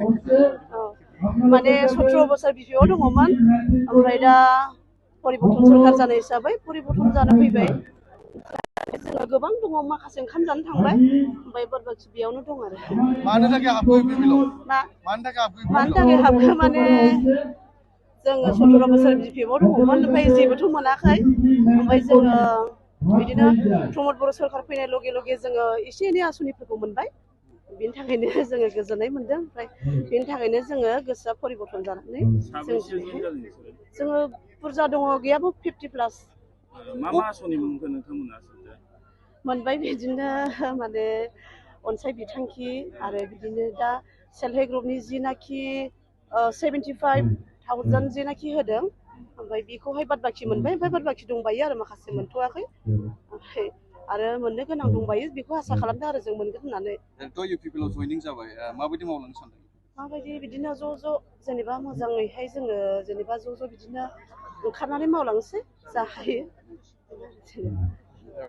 माने 17 बोसोर बिपिआव दङमोन ओमफ्राय दा परिबर्तन सरकार जानाय हिसाबै परिबर्तन जानो फैबाय जोङो गोबां दङ माखासे ओंखाम जानो थांबाय ओमफ्राय बादबाखि बेयावनो दं आरो मानो थाखाय हाबखो बिपिएलआव मानो थाखाय हाबखो माने जोङो 17 बोसोर बिपिएफआव दङमोन ओमफ्राय जेबोथ' मोनाखै ओमफ्राय जोङो बिदिनो प्रमद बर' सरकार फैनाय लगे लगे जोङो एसे एनै आसनिफोरखौ मोनबाय बेनि थाखायनो जोङो गोजोननाय मोनदों ओमफ्राय बेनि थाखायनो जोङो गोसोआ परिबर्तन जानानै जोङो बुरजा दङ गैयाबो 50+ मा आसनि मोनखो नोंथांमोना मोनबाय बिदिनो माने अनसाय बिथांखि आरो बिदिनो दा सेल्फ हेल्प ग्रुपनि जिनाखि 75,000 जेनाखि होदों ओमफ्राय बेखौहाय बाद बाखि मोनबाय ओमफ्राय बाद बाखि दंबायो आरो माखासे मोनथ'वाखै ओमफ्राय आरो मोननो गोनां दंबायो बेखौ आसा खालामदों आरो जों मोनगोन होननानै इउपिपिएलआव जयनिं जाबाय माबायदि मावलांनो सानदों माबायदि बिदिनो ज' जेनेबा मोजाङैहाय जोङो जेनेबा ज' बिदिनो ओंखारनानै मावलांसै जा हायो